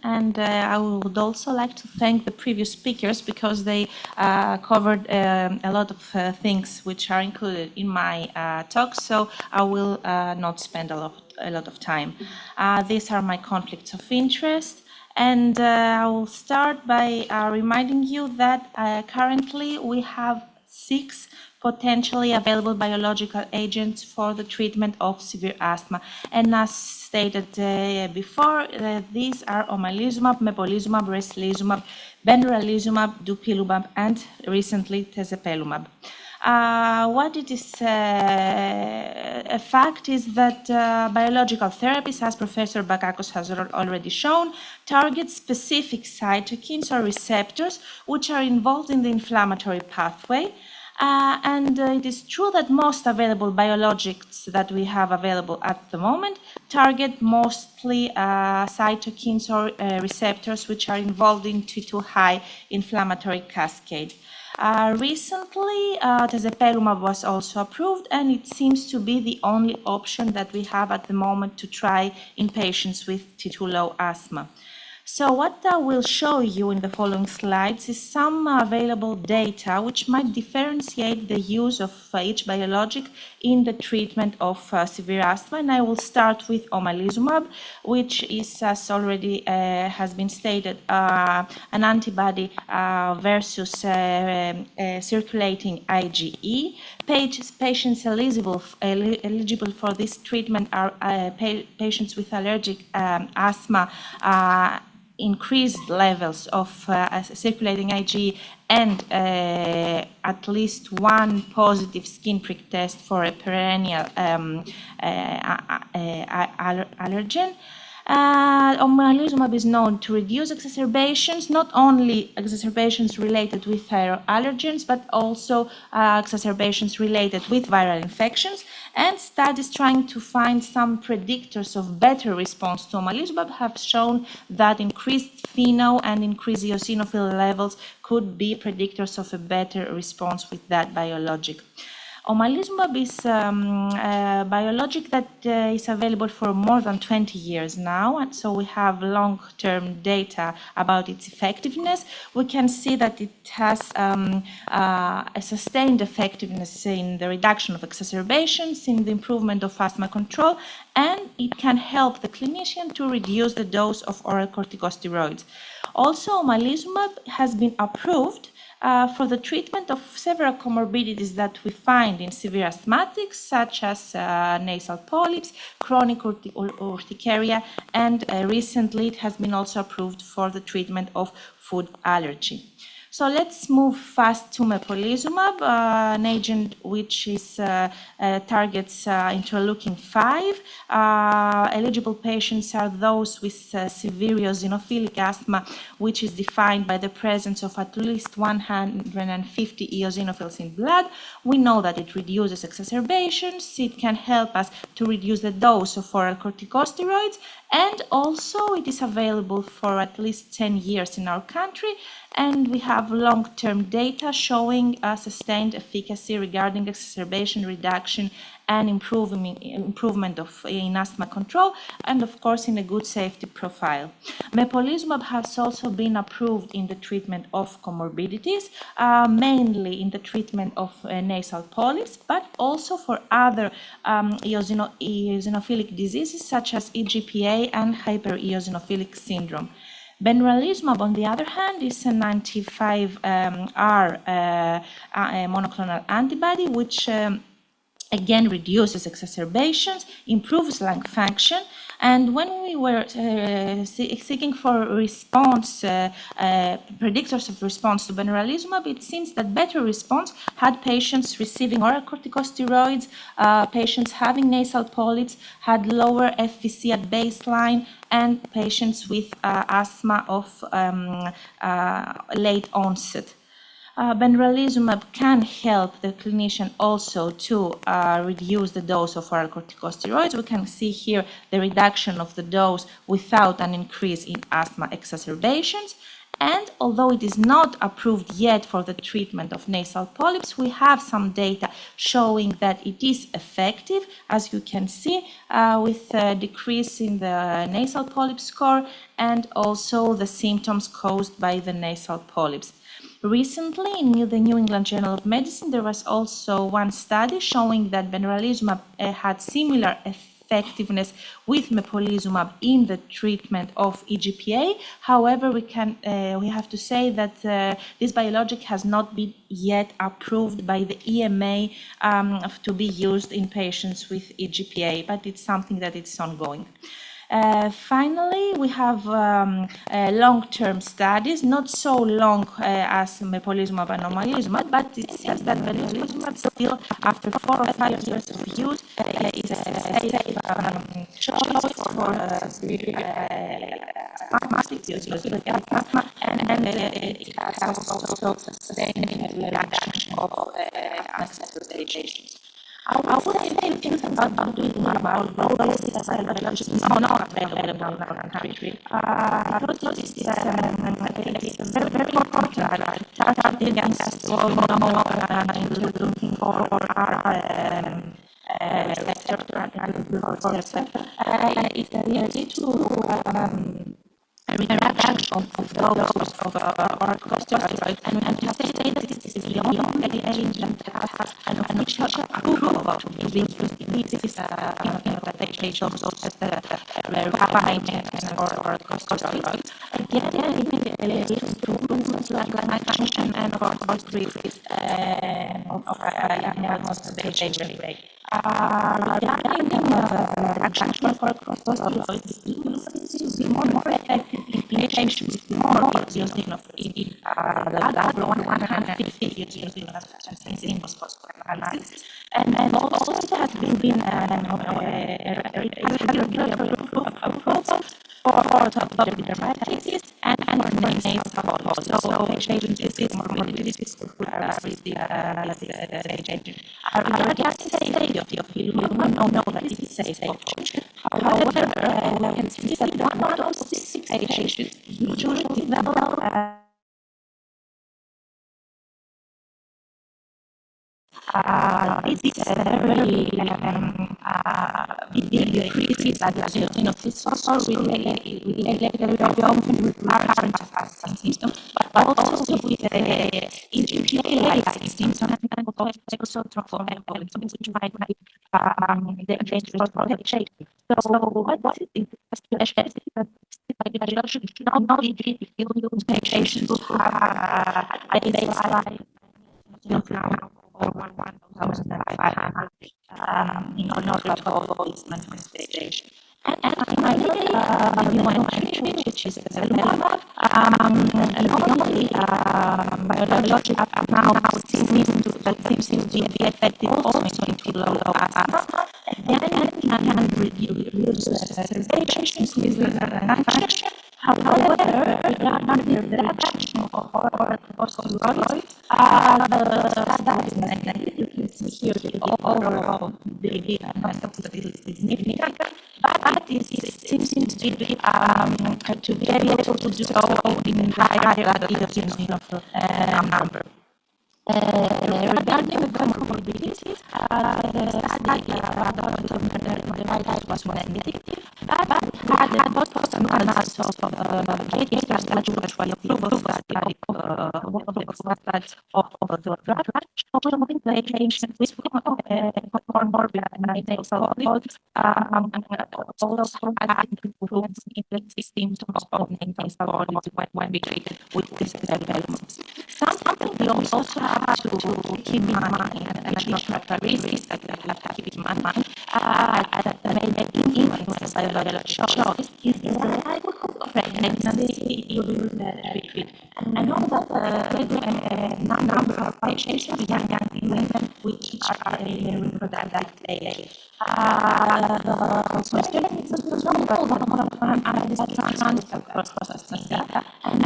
And I would also like to thank the previous speakers because they covered a lot of things which are included in my talk, so I will not spend a lot of time. These are my conflicts of interest, and I will start by reminding you that currently we have 6 potentially available biological agents for the treatment of severe asthma. And as stated before, these are omalizumab, mepolizumab, racilizumab, benralizumab, dupilumab, and recently tezepelumab. What it is a fact is that biological therapies, as Professor Bakakos has already shown, target specific cytokines or receptors which are involved in the inflammatory pathway. And it is true that most available biologics that we have available at the moment target mostly cytokines or receptors which are involved in T2 high inflammatory cascade. Recently, tezepelumab was also approved, and it seems to be the only option that we have at the moment to try in patients with T2 low asthma. So what I will show you in the following slides is some available data which might differentiate the use of each biologic in the treatment of severe asthma. And I will start with omalizumab, which is, as already has been stated, an antibody versus circulating IgE. Patients eligible for this treatment are patients with allergic asthma, increased levels of circulating IgE, and at least one positive skin prick test for a perennial allergen. Omalizumab is known to reduce exacerbations, not only exacerbations related with thyroid allergens, but also exacerbations related with viral infections. And studies trying to find some predictors of better response to omalizumab have shown that increased FeNO and increased eosinophil levels could be predictors of a better response with that biologic. Omalizumab is a biologic that is available for more than 20 years now, and so we have long-term data about its effectiveness. We can see that it has a sustained effectiveness in the reduction of exacerbations, in the improvement of asthma control, and it can help the clinician to reduce the dose of oral corticosteroids. Also, omalizumab has been approved for the treatment of several comorbidities that we find in severe asthmatics, such as nasal polyps, chronic urticaria, and recently it has been also approved for the treatment of food allergy. So let's move fast to mepolizumab, an agent which is targets interleukin-5. Eligible patients are those with severe eosinophilic asthma, which is defined by the presence of at least 150 eosinophils in blood. We know that it reduces exacerbations. It can help us to reduce the dose of oral corticosteroids, and also it is available for at least 10 years in our country. And we have long-term data showing a sustained efficacy regarding exacerbation reduction and improvement in asthma control, and of course in a good safety profile. Mepolizumab has also been approved in the treatment of comorbidities, mainly in the treatment of nasal polyps, but also for other eosinophilic diseases such as EGPA and hypereosinophilic syndrome. Benralizumab, on the other hand, is an anti-5R monoclonal antibody, which again reduces exacerbations, improves lung function. And when we were seeking for response, predictors of response to benralizumab, it seems that better response had patients receiving oral corticosteroids, patients having nasal polyps, had lower FVC at baseline, and patients with asthma of late onset. Benralizumab can help the clinician also to reduce the dose of oral corticosteroids. We can see here the reduction of the dose without an increase in asthma exacerbations. And although it is not approved yet for the treatment of nasal polyps, we have some data showing that it is effective, as you can see, with a decrease in the nasal polyp score and also the symptoms caused by the nasal polyps. Recently, in the New England Journal of Medicine, there was also one study showing that benralizumab had similar effectiveness with mepolizumab in the treatment of EGPA. However, we have to say that this biologic has not been yet approved by the EMA to be used in patients with EGPA, but it's something that is ongoing. Finally, we have long-term studies, not so long as mepolizumab and omalizumab, but it seems that mepolizumab still, after 4 or 5 years of use, is a safe choice for asthma, and it has also sustained reduction of exacerbations. I would say a few things about mepolizumab, although this is a biologic is not available in our country. Because this is a very important targeted against all looking for our receptor and it's related to a reduction of those of our corticosteroids, and to say that this is the only agent that has an official approval to be used in these medications, such as carbohydrates or corticosteroids. Again, it leads to improvements like function and of course decrease of hospitalization rate. Regarding reduction for corticosteroids, this is more effective in patients with more eosinophils. The last 150 eosinophils in analysis, and also has been approval for atopic dermatitis and for nasal polyps. So patients with morbidities could receive this agent. Regarding safety of we know that it is safe option. However, we can see that one out of 6 patients usually develop this very big decreases at the eosinophils related very often with recurrent asthma symptoms, but also with EGPA-like symptoms and also thromboembolic symptoms, which might be the dangerous for the patient. So what is especially not easy to patients who have a baseline or 1,500 in order to avoid this manifestation. And finally, immunogenicity, which is the level, normally biologic up now seems to be effective also in low asthma. Again, it can reduce exacerbations with reduction. However, regarding the reduction of corticosteroids, the study is negative. You can see here the overall the is significant, but it seems to be able to do so in higher eosinophil number. Regarding the comorbidities, the study about the was negative, but had both some analysis of cases that were approved study of the drug, showing the patient with comorbid nasal polyps also had improvements in the symptoms of nasal polyps when we treated with these developments. Something we also have to keep in mind, and additional characteristics that we have to keep in mind, that may be influenced by biological choice is the likelihood of pregnancy during the treatment. And I know that a number of patients, young women, which are in reproductive age. The question is the number of this transfer process data, and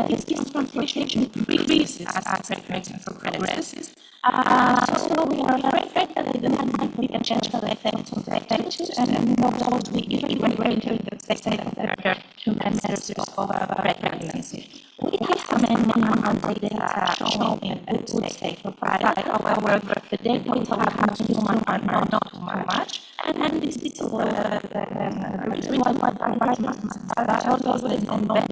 this translation decreases as pregnancy progresses. So we are afraid that it might be a potential effect on the fetus, and also even greater than the two months of pregnancy. We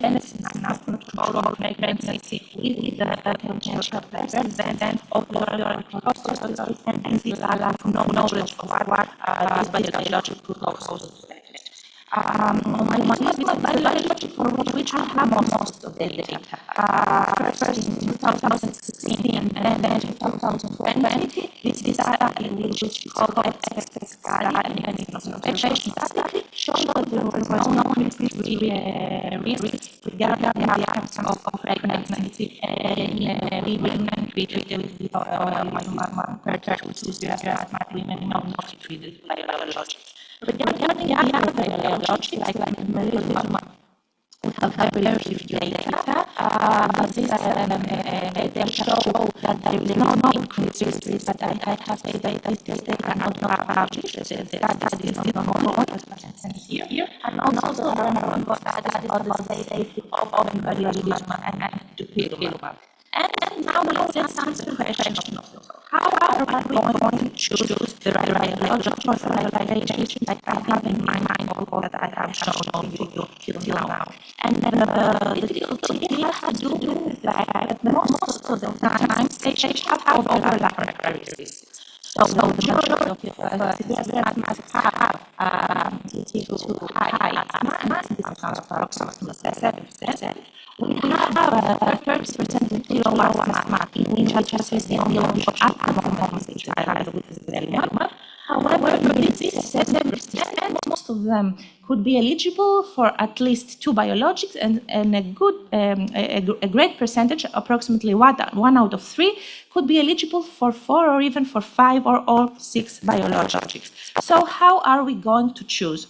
benefits enough to control pregnancy with the potential president of your corticosteroids, and these are lack of knowledge of what this biologic could cause. Omalizumab biologic for which we have most of the data. First in 2016 and then in 2020, this is which is called XXX study and observation study, showed that there was no increased risk regarding the outcome of pregnancy in women treated with omalizumab compared to severe asthmatic women not treated with biologics. Regarding the other biologics, like omalizumab, we have very few data, but this data show that there is no increased risk, but I have to say that this data are not published, that is not known as present here, and also there are no studies on the safety of omalizumab and dupilumab. And now let's answer the question of how are we going to choose the right biological or the right agent that I have in my mind, or that I have shown you till now. And the difficulty here has to do with that most of the time patients have overlapping characteristics. So the majority of severe asthmatics have T2 high asthma, and this accounts for approximately 7%. We have 30% of low asthma, in which is the only option at the moment which I have with the dilemma. However, this is 7%, most of them could be eligible for at least 2 biologics, and a great percentage, approximately 1 out of 3, could be eligible for 4 or even for 5 or all 6 biologics. So how are we going to choose?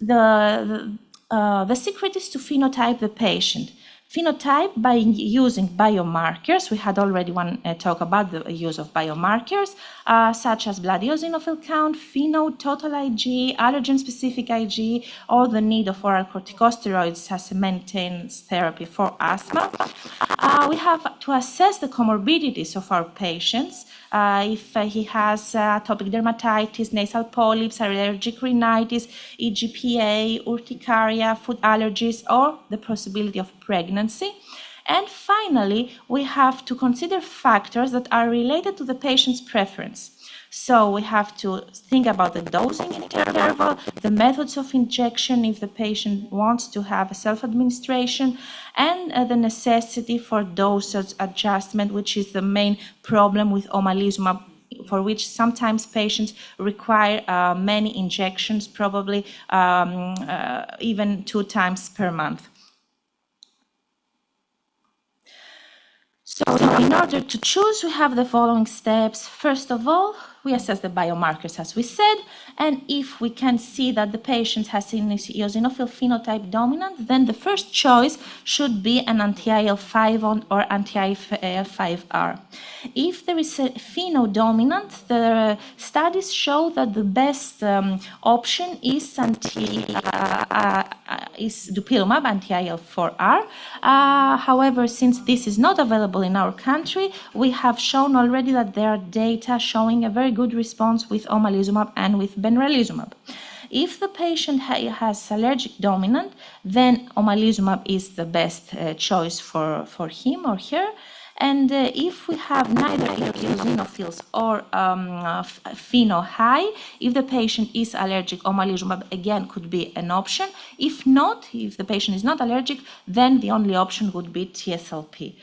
The secret is to phenotype the patient. Phenotype by using biomarkers. We had already one talk about the use of biomarkers, such as blood eosinophil count, FeNO, total Ig, allergen-specific Ig, or the need of oral corticosteroids as a maintenance therapy for asthma. We have to assess the comorbidities of our patients. If he has atopic dermatitis, nasal polyps, allergic rhinitis, EGPA, urticaria, food allergies, or the possibility of pregnancy. And finally, we have to consider factors that are related to the patient's preference. So we have to think about the dosing interval, the methods of injection if the patient wants to have a self-administration, and the necessity for dosage adjustment, which is the main problem with omalizumab, for which sometimes patients require many injections, probably even 2 times per month. So in order to choose, we have the following steps. First of all, we assess the biomarkers, as we said, and if we can see that the patient has eosinophil phenotype dominant, then the first choice should be an anti-IL-5 or anti-IL-5R. If there is a FeNO dominant, the studies show that the best option is dupilumab, anti-IL-4R. However, since this is not available in our country, we have shown already that there are data showing a very good response with omalizumab and with benralizumab. If the patient has allergic dominant, then omalizumab is the best choice for him or her. And if we have neither eosinophils or FeNO high, if the patient is allergic, omalizumab again could be an option. If not, if the patient is not allergic, then the only option would be TSLP.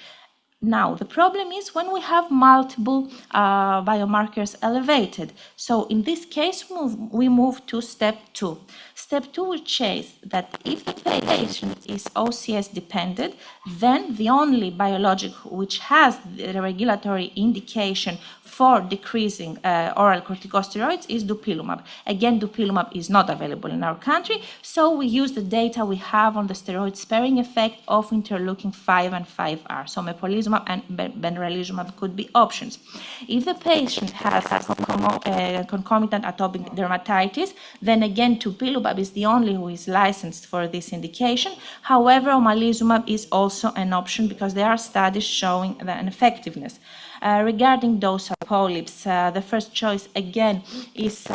Now, the problem is when we have multiple biomarkers elevated. So in this case, we move to step 2. Step 2, which is that if the patient is OCS dependent, then the only biologic which has the regulatory indication for decreasing oral corticosteroids is dupilumab. Again, dupilumab is not available in our country, so we use the data we have on the steroid-sparing effect of interleukin-5 and 5R. So mepolizumab and benralizumab could be options. If the patient has concomitant atopic dermatitis, then again, dupilumab is the only who is licensed for this indication. However, omalizumab is also an option because there are studies showing an effectiveness. Regarding dosal polyps, the first choice again is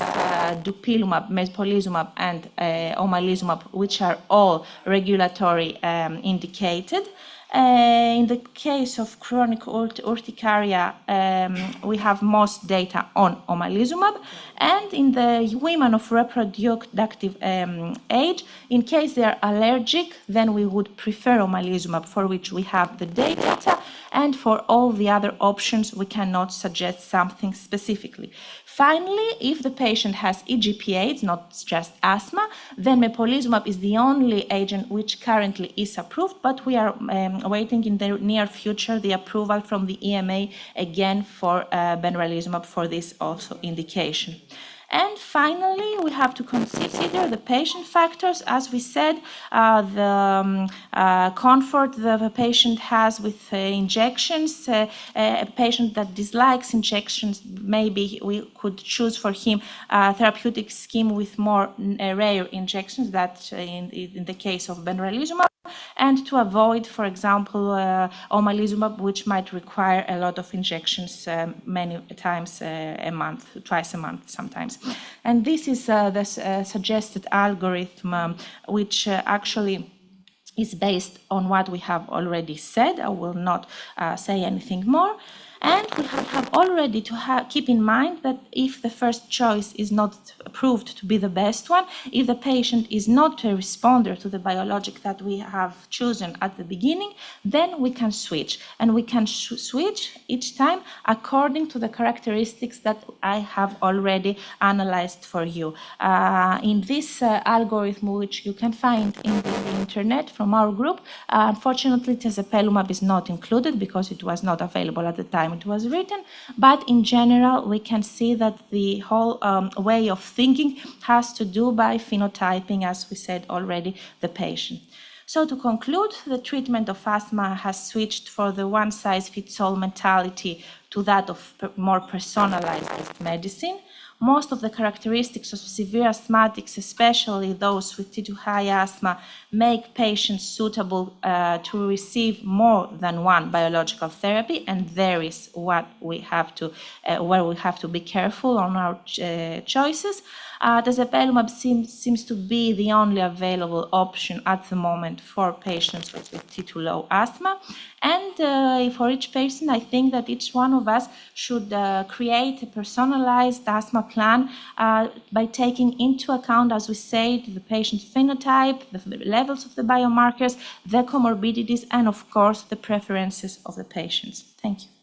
dupilumab, mepolizumab, and omalizumab, which are all regulatory indicated. In the case of chronic urticaria, we have most data on omalizumab, and in the women of reproductive age, in case they are allergic, then we would prefer omalizumab, for which we have the data, and for all the other options, we cannot suggest something specifically. Finally, if the patient has EGPH, not just asthma, then mepolizumab is the only agent which currently is approved, but we are awaiting in the near future the approval from the EMA again for benralizumab for this also indication. And finally, we have to consider the patient factors. As we said, the comfort the patient has with injections. A patient that dislikes injections, maybe we could choose for him a therapeutic scheme with more rare injections, that in the case of benralizumab, and to avoid, for example, omalizumab, which might require a lot of injections many times a month, twice a month sometimes. And this is the suggested algorithm, which actually is based on what we have already said. I will not say anything more. And we have already to keep in mind that if the first choice is not proved to be the best one, if the patient is not a responder to the biologic that we have chosen at the beginning, then we can switch. And we can switch each time according to the characteristics that I have already analyzed for you. In this algorithm, which you can find in the internet from our group, unfortunately, tezepelumab is not included because it was not available at the time it was written, but in general we can see that the whole way of thinking has to do by phenotyping, as we said already, the patient. So to conclude, the treatment of asthma has switched for the one-size-fits-all mentality to that of more personalized medicine. Most of the characteristics of severe asthmatics, especially those with T2 high asthma, make patients suitable to receive more than one biological therapy, and there is what we have to, where we have to be careful on our choices. Tezepelumab seems to be the only available option at the moment for patients with T2 low asthma. And for each patient, I think that each one of us should create a personalized asthma plan by taking into account, as we said, the patient phenotype, the levels of the biomarkers, the comorbidities, and of course, the preferences of the patients. Thank you.